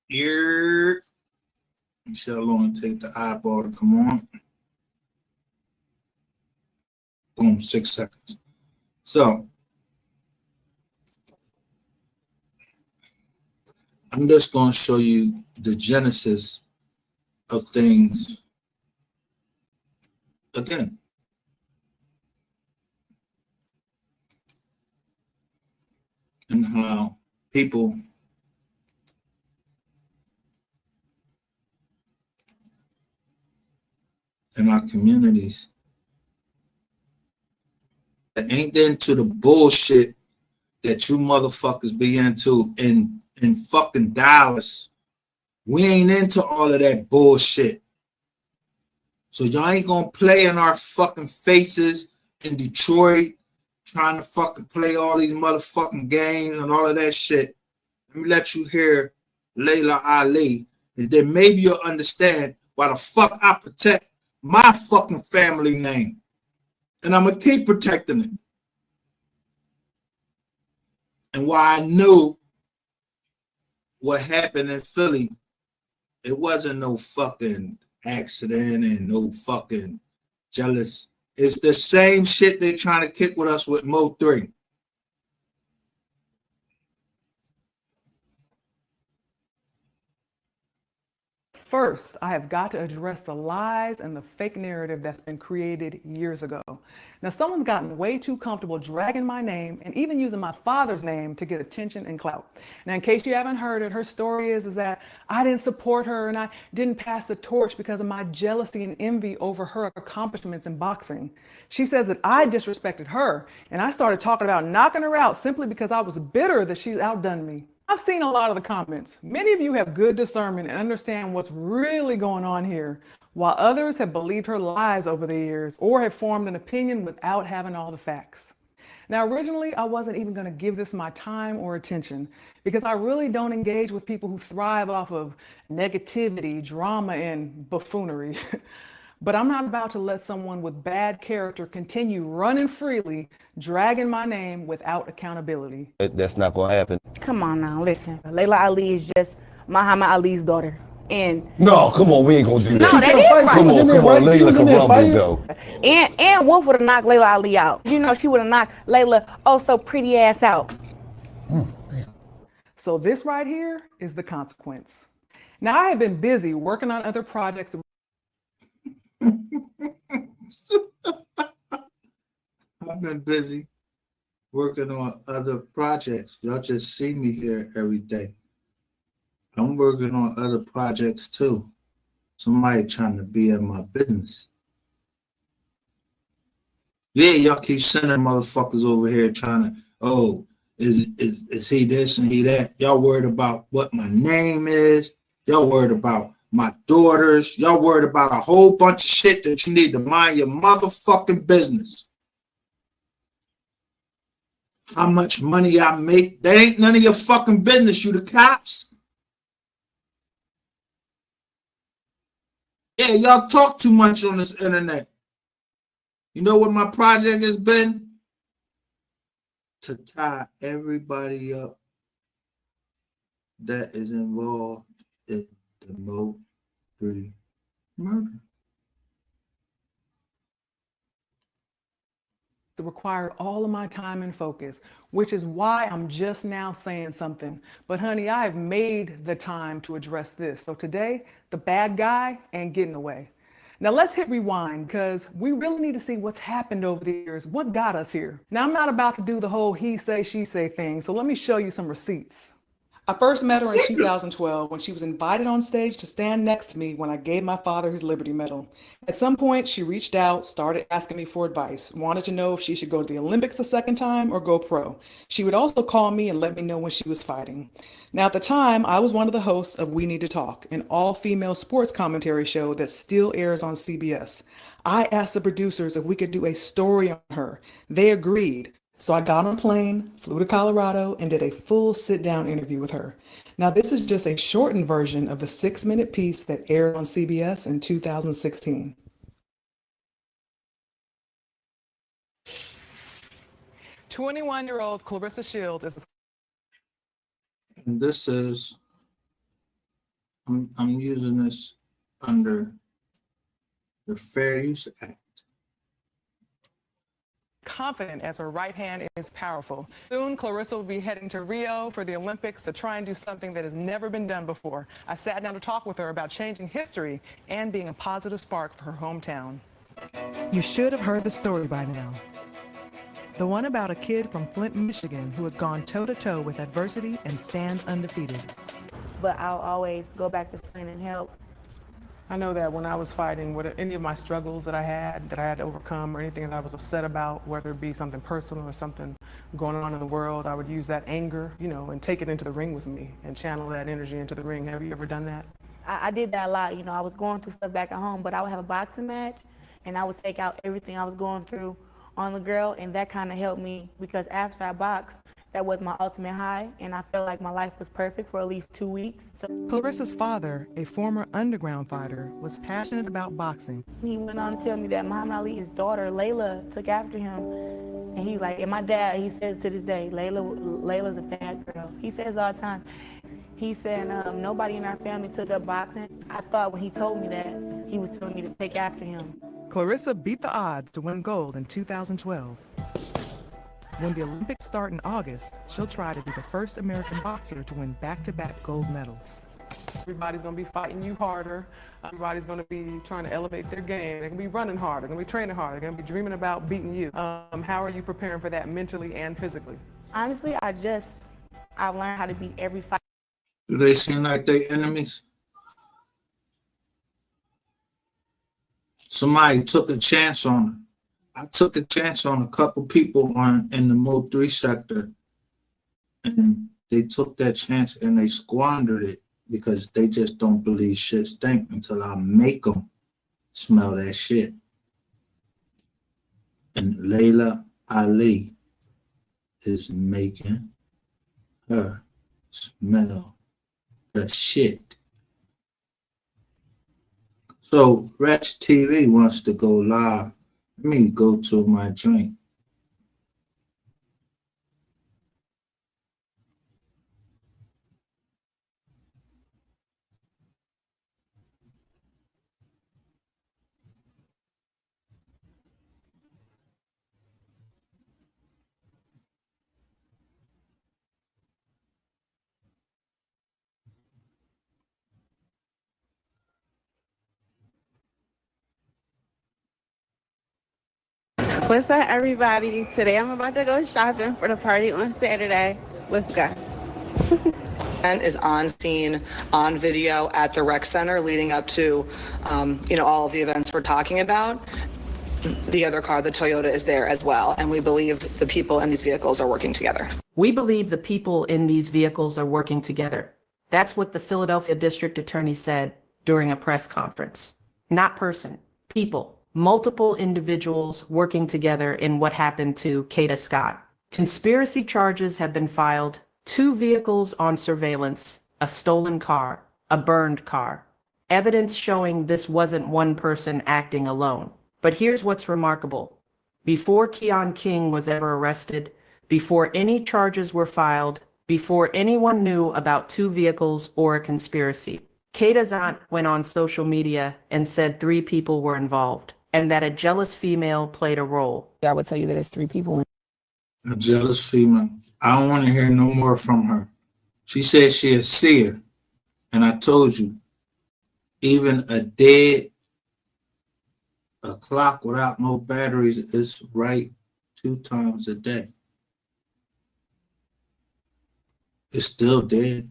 Here. See how long it take the eyeball to come on. Boom, 6 seconds. So I'm just going to show you the genesis of things again. And how people in our communities that ain't into the bullshit that you motherfuckers be into in fucking Dallas. We ain't into all of that bullshit. So y'all ain't gonna play in our fucking faces in Detroit, trying to fucking play all these motherfucking games and all of that shit. Let me let you hear Layla Ali, and then maybe you'll understand why the fuck I protect my fucking family name. And I'm gonna keep protecting it. And why I knew what happened in Philly, it wasn't no fucking accident and no fucking jealous. It's the same shit they trying to kick with us with Mo 3. First, I have got to address the lies and the fake narrative that's been created years ago. Now, someone's gotten way too comfortable dragging my name and even using my father's name to get attention and clout. Now, in case you haven't heard it, her story is that I didn't support her and I didn't pass the torch because of my jealousy and envy over her accomplishments in boxing. She says that I disrespected her and I started talking about knocking her out simply because I was bitter that she's outdone me. I've seen a lot of the comments. Many of you have good discernment and understand what's really going on here, while others have believed her lies over the years or have formed an opinion without having all the facts. Now, originally, I wasn't even going to give this my time or attention because I really don't engage with people who thrive off of negativity, drama, and buffoonery. But I'm not about to let someone with bad character continue running freely, dragging my name without accountability. That's not gonna happen. Come on now, listen. Layla Ali is just Muhammad Ali's daughter. And No, come on, we ain't gonna do that. no, that is Come right. on, come on, Layla can rumble though. And Wolf would have knocked Layla Ali out. You know, she would have knocked Layla oh so pretty ass out. So this right here is the consequence. Now, I have been busy working on other projects. I've been busy working on other projects. Y'all just see me here every day. I'm working on other projects too. Somebody trying to be in my business. Yeah, y'all keep sending motherfuckers over here trying to, oh, is he this and he that? Y'all worried about what my name is. Y'all worried about my daughters. Y'all worried about a whole bunch of shit that you need to mind your motherfucking business. How much money I make, that ain't none of your fucking business, you the cops. Yeah, y'all talk too much on this internet. You know what my project has been? To tie everybody up that is involved in the Mo 3 murder. That required all of my time and focus, which is why I'm just now saying something. But honey, I have made the time to address this. So today, the bad guy ain't getting away. Now let's hit rewind because we really need to see what's happened over the years, what got us here. Now I'm not about to do the whole he say, she say thing, so let me show you some receipts. I first met her in 2012 when she was invited on stage to stand next to me when I gave my father his Liberty Medal. At some point, she reached out, started asking me for advice, wanted to know if she should go to the Olympics a second time or go pro. She would also call me and let me know when she was fighting. Now, at the time, I was one of the hosts of We Need to Talk, an all-female sports commentary show that still airs on CBS. I asked the producers if we could do a story on her. They agreed. So I got on a plane, flew to Colorado, and did a full sit-down interview with her. Now, this is just a shortened version of the 6-minute piece that aired on CBS in 2016. "21-year-old Clarissa Shields is..." And this is I'm using this under the Fair Use Act. Confident as her right hand is powerful. Soon, Clarissa will be heading to Rio for the Olympics to try and do something that has never been done before. I sat down to talk with her about changing history and being a positive spark for her hometown. You should have heard the story by now. The one about a kid from Flint, Michigan, who has gone toe-to-toe with adversity and stands undefeated. But I'll always go back to Flint and help. I know that when I was fighting with any of my struggles that I had to overcome, or anything that I was upset about, whether it be something personal or something going on in the world, I would use that anger, and take it into the ring with me and channel that energy into the ring. Have you ever done that? I did that a lot. I was going through stuff back at home, but I would have a boxing match and I would take out everything I was going through on the girl, and that kind of helped me because after I boxed, that was my ultimate high, and I felt like my life was perfect for at least 2 weeks. So Clarissa's father, a former underground fighter, was passionate about boxing. he went on to tell me that Muhammad Ali's daughter, Layla, took after him. And he was like, and my dad, he says to this day, Layla's a bad girl. He says all the time. He said, nobody in our family took up boxing. I thought when he told me that, he was telling me to take after him. Clarissa beat the odds to win gold in 2012. When the Olympics start in August, she'll try to be the first American boxer to win back-to-back gold medals. Everybody's going to be fighting you harder. Everybody's going to be trying to elevate their game. They're going to be running harder. They're going to be training harder. They're going to be dreaming about beating you. How are you preparing for that mentally and physically? Honestly, I've learned how to beat every fight. Do they seem like they enemies? Somebody took a chance on her. I took a chance on a couple people in the Mo 3 sector, and they took that chance and they squandered it because they just don't believe shit stink until I make them smell that shit. And Layla Ali is making her smell the shit. So Ratchet TV wants to go live. Let me go to my drink. What's up, everybody? Today I'm about to go shopping for the party on Saturday. Let's go. Is on scene on video at the rec center leading up to, all of the events we're talking about. The other car, the Toyota, is there as well. And we believe the people in these vehicles are working together. We believe the people in these vehicles are working together. That's what the Philadelphia District Attorney said during a press conference. Not person, people. Multiple individuals working together in what happened to Kata Scott. Conspiracy charges have been filed, 2 vehicles on surveillance, a stolen car, a burned car. Evidence showing this wasn't one person acting alone. But here's what's remarkable. Before Keon King was ever arrested, before any charges were filed, before anyone knew about 2 vehicles or a conspiracy, Kata's aunt went on social media and said 3 people were involved, and that a jealous female played a role. I would tell you that it's 3 people. A jealous female. I don't want to hear no more from her. She said she a seer. And I told you, even a clock without no batteries is right 2 times a day. It's still dead.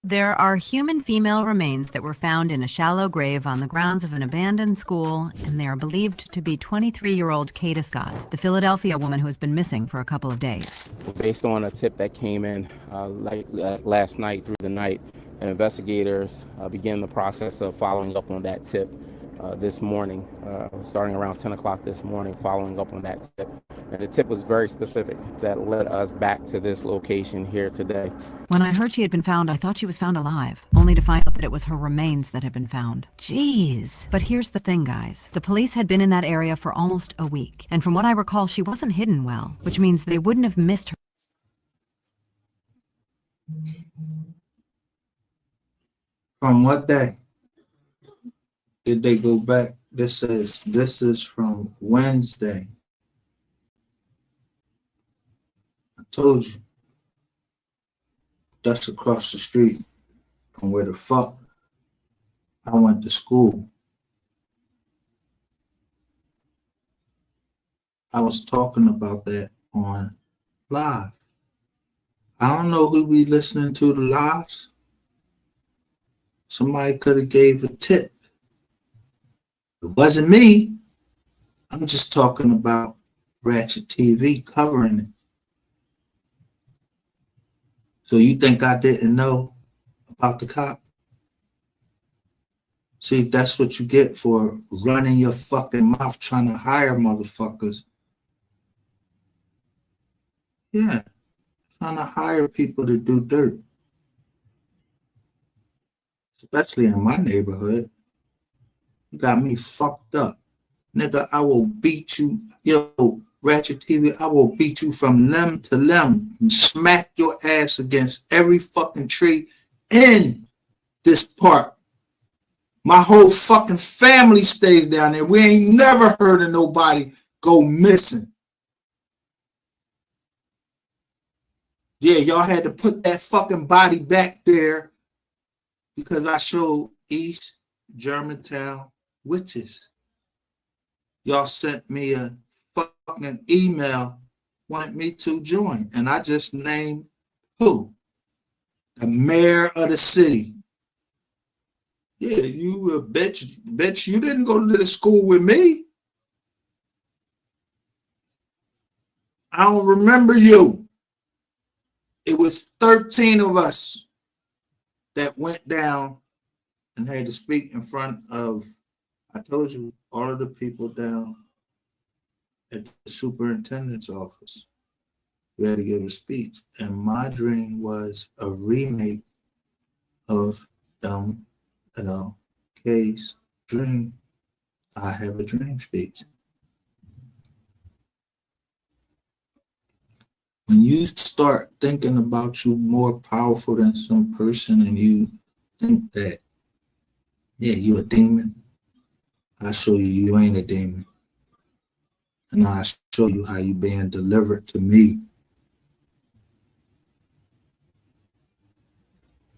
There are human female remains that were found in a shallow grave on the grounds of an abandoned school, and they are believed to be 23-year-old Kata Scott, the Philadelphia woman who has been missing for a couple of days. Based on a tip that came in last night through the night, investigators began the process of following up on that tip this morning, starting around 10 o'clock this morning, following up on that tip. And the tip was very specific that led us back to this location here today. When I heard she had been found, I thought she was found alive, only to find out that it was her remains that had been found. Jeez. But here's the thing, guys. The police had been in that area for almost a week. And from what I recall, she wasn't hidden well, which means they wouldn't have missed her. From what day did they go back? This is from Wednesday. I told you. That's across the street from where the fuck I went to school. I was talking about that on live. I don't know who be listening to the lives. Somebody could have gave a tip. It wasn't me. I'm just talking about Ratchet TV covering it. So you think I didn't know about the cop? See, that's what you get for running your fucking mouth trying to hire motherfuckers. Yeah, trying to hire people to do dirt. Especially in my neighborhood. You got me fucked up. Nigga, I will beat you. Yo, Ratchet TV, I will beat you from limb to limb and smack your ass against every fucking tree in this park. My whole fucking family stays down there. We ain't never heard of nobody go missing. Yeah, y'all had to put that fucking body back there because I showed East Germantown witches. Y'all sent me a fucking email, wanted me to join, and I just named who? The mayor of the city. Yeah, you a bitch. Bitch, you didn't go to the school with me. I don't remember you. It was 13 of us that went down and had to speak in front of, I told you, all of the people down at the superintendent's office. We had to give a speech. And my dream was a remake of K's dream. I have a dream speech. When you start thinking about you more powerful than some person and you think that, yeah, you a demon, I show you you ain't a demon. And I show you how you being delivered to me.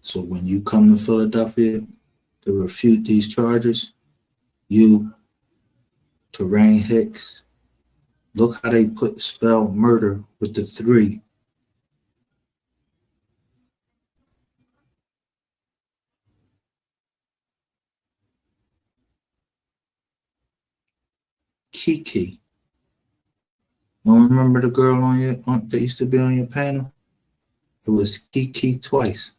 So when you come to Philadelphia to refute these charges, you, Terrain Hicks, look how they spell murder with the 3. Kiki. You don't remember the girl that used to be on your panel? It was Kiki twice.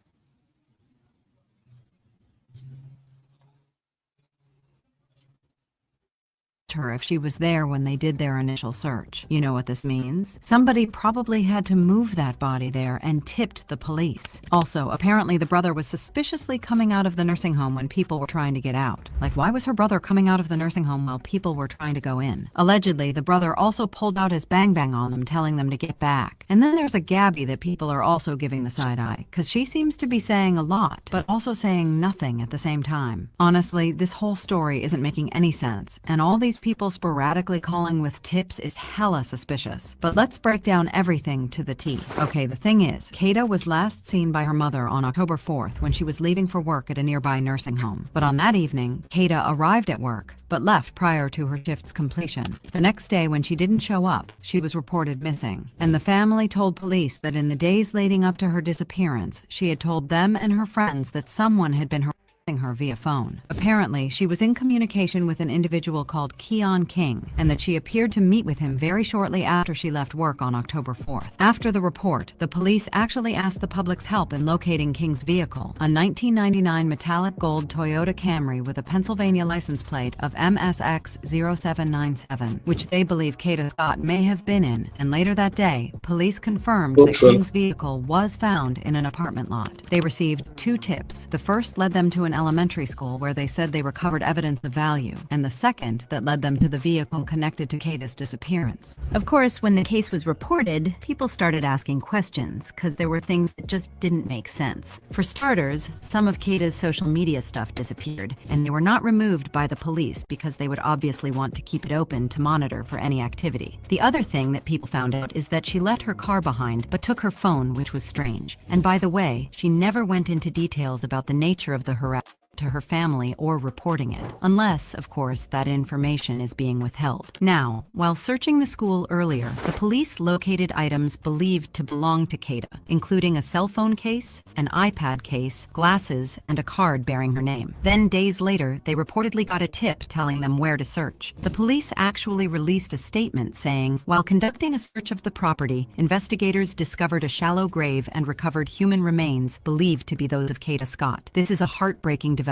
Her if she was there when they did their initial search. You know what this means? Somebody probably had to move that body there and tipped the police. Also, apparently the brother was suspiciously coming out of the nursing home when people were trying to get out. Like, why was her brother coming out of the nursing home while people were trying to go in? Allegedly, the brother also pulled out his bang-bang on them, telling them to get back. And then there's a Gabby that people are also giving the side eye, because she seems to be saying a lot, but also saying nothing at the same time. Honestly, this whole story isn't making any sense, and all these people sporadically calling with tips is hella suspicious. But let's break down everything to the T. Okay, the thing is, Kata was last seen by her mother on October 4th when she was leaving for work at a nearby nursing home. But on that evening, Kata arrived at work, but left prior to her shift's completion. The next day, when she didn't show up, she was reported missing. And the family told police that in the days leading up to her disappearance, she had told them and her friends that someone had been harassing her via phone. Apparently, she was in communication with an individual called Keon King, and that she appeared to meet with him very shortly after she left work on October 4th. After the report, the police actually asked the public's help in locating King's vehicle, a 1999 metallic gold Toyota Camry with a Pennsylvania license plate of MSX0797, which they believe Kata Scott may have been in, and later that day, police confirmed that King's vehicle was found in an apartment lot. They received 2 tips. The first led them to an elementary school where they said they recovered evidence of value, and the second that led them to the vehicle connected to Kata's disappearance. Of course, when the case was reported, people started asking questions because there were things that just didn't make sense. For starters, some of Kata's social media stuff disappeared, and they were not removed by the police because they would obviously want to keep it open to monitor for any activity. The other thing that people found out is that she left her car behind but took her phone, which was strange. And by the way, she never went into details about the nature of the harassment to her family or reporting it, unless, of course, that information is being withheld. Now, while searching the school earlier, the police located items believed to belong to Kata, including a cell phone case, an iPad case, glasses, and a card bearing her name. Then, days later, they reportedly got a tip telling them where to search. The police actually released a statement saying, while conducting a search of the property, investigators discovered a shallow grave and recovered human remains believed to be those of Kata Scott. This is a heartbreaking development,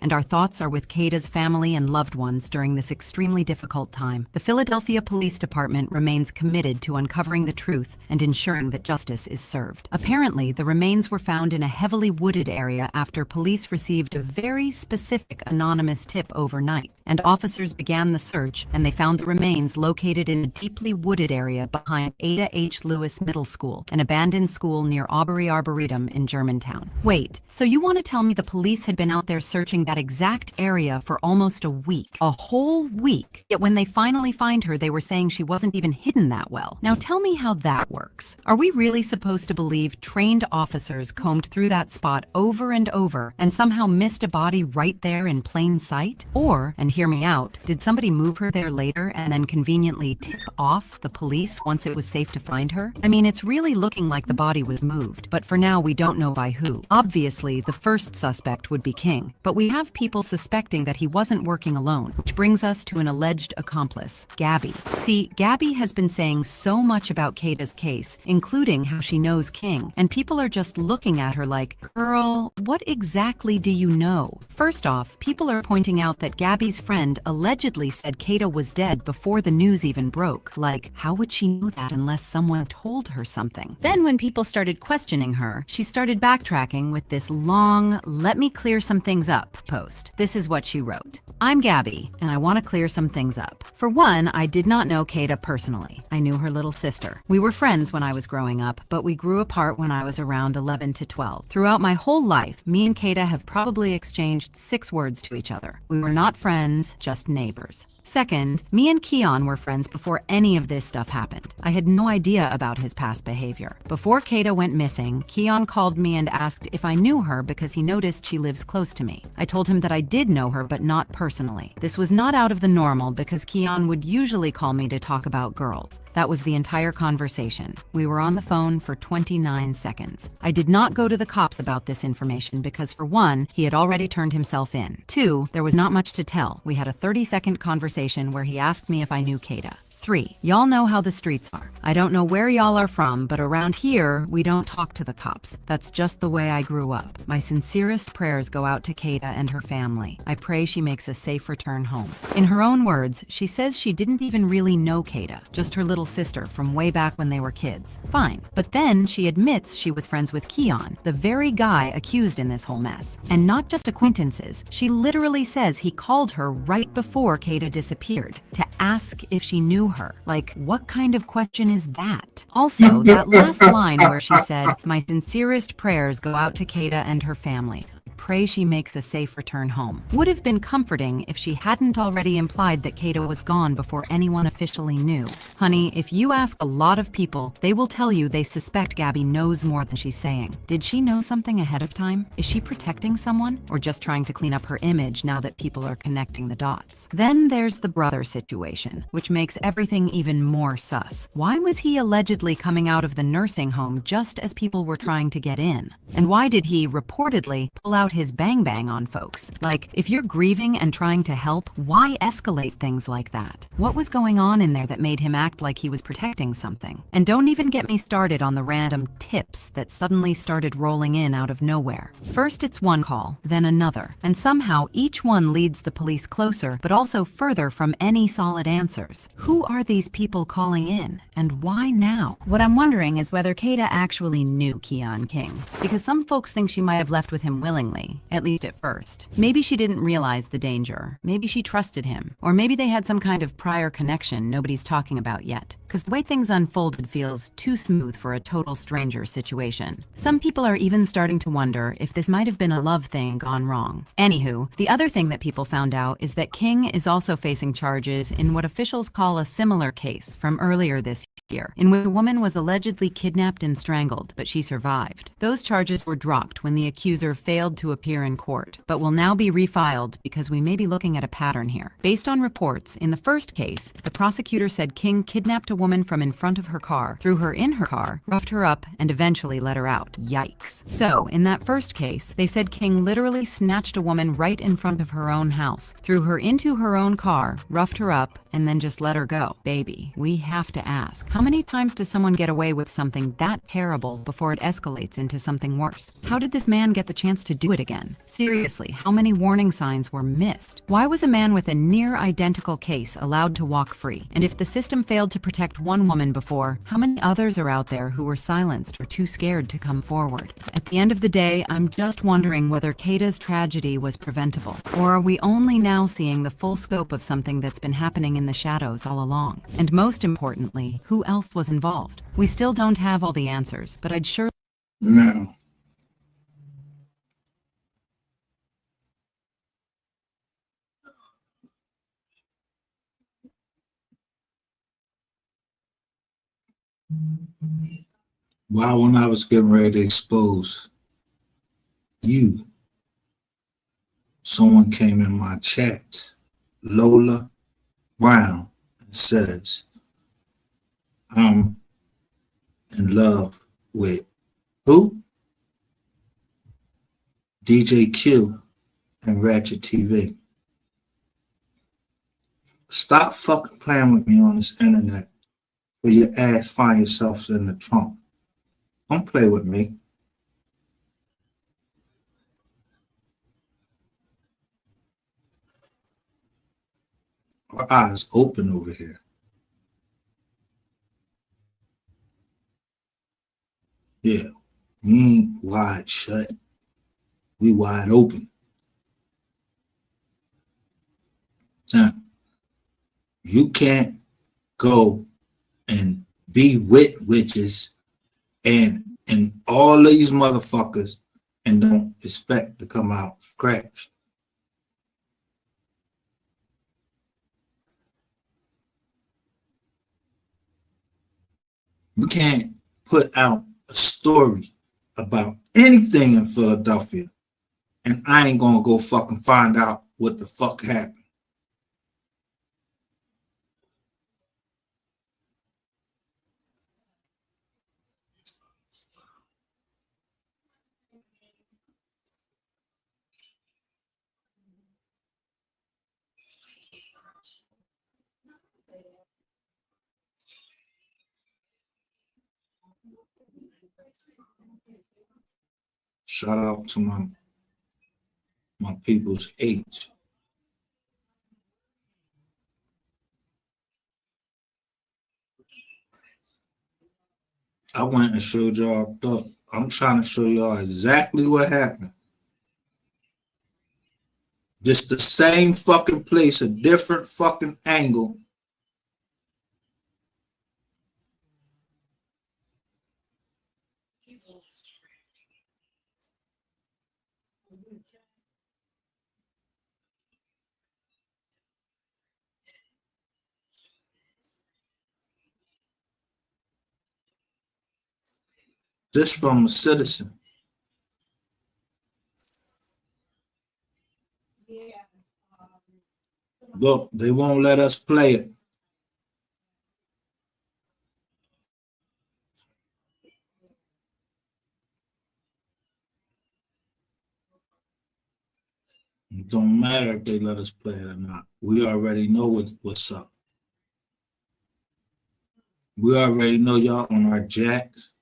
and our thoughts are with Kata's family and loved ones during this extremely difficult time. The Philadelphia Police Department remains committed to uncovering the truth and ensuring that justice is served. Apparently, the remains were found in a heavily wooded area after police received a very specific anonymous tip overnight, and officers began the search, and they found the remains located in a deeply wooded area behind Ada H. Lewis Middle School, an abandoned school near Aubrey Arboretum in Germantown. Wait, so you want to tell me the police had been out there searching that exact area for almost a week? A whole week. Yet when they finally find her, they were saying she wasn't even hidden that well. Now tell me how that works. Are we really supposed to believe trained officers combed through that spot over and over and somehow missed a body right there in plain sight? Or, and hear me out, did somebody move her there later and then conveniently tip off the police once it was safe to find her? I mean, it's really looking like the body was moved, but for now we don't know by who. Obviously, the first suspect would be King, but we have people suspecting that he wasn't working alone, which brings us to an alleged accomplice, Gabby. See, Gabby has been saying so much about Kata's case, including how she knows King, and people are just looking at her like, girl, what exactly do you know? First off, people are pointing out that Gabby's friend allegedly said Kata was dead before the news even broke. Like, how would she know that unless someone told her something? Then when people started questioning her, she started backtracking with this long, let me clear some things up post. This is what she wrote. I'm Gabby, and I want to clear some things up. For one, I did not know Kata personally. I knew her little sister. We were friends when I was growing up, but we grew apart when I was around 11 to 12. Throughout my whole life, me and Kata have probably exchanged 6 words to each other. We were not friends, just neighbors. Second, me and Keon were friends before any of this stuff happened. I had no idea about his past behavior. Before Kata went missing, Keon called me and asked if I knew her because he noticed she lives close to me. I told him that I did know her, but not personally. This was not out of the normal because Keon would usually call me to talk about girls. That was the entire conversation. We were on the phone for 29 seconds. I did not go to the cops about this information because, for one, he had already turned himself in. 2, there was not much to tell. We had a 30-second conversation where he asked me if I knew Kata. 3, y'all know how the streets are. I don't know where y'all are from, but around here, we don't talk to the cops. That's just the way I grew up. My sincerest prayers go out to Kata and her family. I pray she makes a safe return home. In her own words, she says she didn't even really know Kata, just her little sister from way back when they were kids. Fine. But then she admits she was friends with Keon, the very guy accused in this whole mess. And not just acquaintances. She literally says he called her right before Kata disappeared to ask if she knew her. Like, what kind of question is that? Also, that last line where she said, my sincerest prayers go out to Kata and her family. Pray she makes a safe return home. Would have been comforting if she hadn't already implied that Kata was gone before anyone officially knew. Honey, if you ask a lot of people, they will tell you they suspect Gabby knows more than she's saying. Did she know something ahead of time? Is she protecting someone? Or just trying to clean up her image now that people are connecting the dots? Then there's the brother situation, which makes everything even more sus. Why was he allegedly coming out of the nursing home just as people were trying to get in? And why did he reportedly pull out his bang on folks? Like, if you're grieving and trying to help, why escalate things like that? What was going on in there that made him act like he was protecting something? And don't even get me started on the random tips that suddenly started rolling in out of nowhere. First it's one call, then another, and somehow each one leads the police closer, but also further from any solid answers. Who are these people calling in, and why now? What I'm wondering is whether Kata actually knew Keon King, because some folks think she might have left with him willingly, friendly, at least at first. Maybe she didn't realize the danger. Maybe she trusted him. Or maybe they had some kind of prior connection nobody's talking about yet. Because the way things unfolded feels too smooth for a total stranger situation. Some people are even starting to wonder if this might have been a love thing gone wrong. Anywho, the other thing that people found out is that King is also facing charges in what officials call a similar case from earlier this year, in which a woman was allegedly kidnapped and strangled, but she survived. Those charges were dropped when the accuser failed to appear in court, but will now be refiled because we may be looking at a pattern here. Based on reports, in the first case, the prosecutor said King kidnapped a woman from in front of her car, threw her in her car, roughed her up, and eventually let her out. Yikes. So, in that first case, they said King literally snatched a woman right in front of her own house, threw her into her own car, roughed her up, and then just let her go. Baby, we have to ask, how many times does someone get away with something that terrible before it escalates into something worse? How did this man get the chance to do it again? Seriously, how many warning signs were missed? Why was a man with a near identical case allowed to walk free? And if the system failed to protect one woman before, how many others are out there who were silenced or too scared to come forward? At the end of the day, I'm just wondering whether Kata's tragedy was preventable, or are we only now seeing the full scope of something that's been happening in the shadows all along? And most importantly, who else was involved? We still don't have all the answers, but I'd sure... Now, while when I was getting ready to expose you, someone came in my chat, Lola Brown, and says, I'm in love with who? DJ Q and Ratchet TV. Stop fucking playing with me on this internet where your ass find yourself in the trunk. Don't play with me. Our eyes open over here. Yeah, we ain't wide shut. We wide open. Now, you can't go and be with witches and all these motherfuckers and don't expect to come out scratch. You can't put out a story about anything in Philadelphia and I ain't gonna go fucking find out what the fuck happened. Shout out to my people's age. I went and showed y'all. I'm trying to show y'all exactly what happened. Just the same fucking place, a different fucking angle. This from a citizen. Look, they won't let us play it. It don't matter if they let us play it or not. We already know what's up. We already know y'all on our jacks.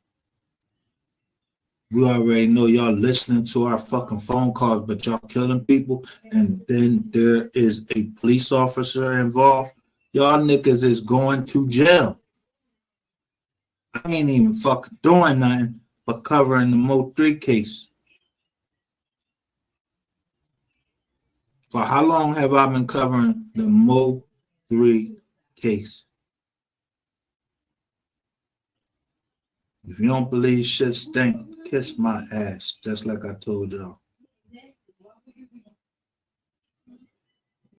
We already know y'all listening to our fucking phone calls, but y'all killing people. And then there is a police officer involved. Y'all niggas is going to jail. I ain't even fucking doing nothing but covering the Mo 3 case. For how long have I been covering the Mo 3 case? If you don't believe shit stink, kiss my ass, just like I told y'all.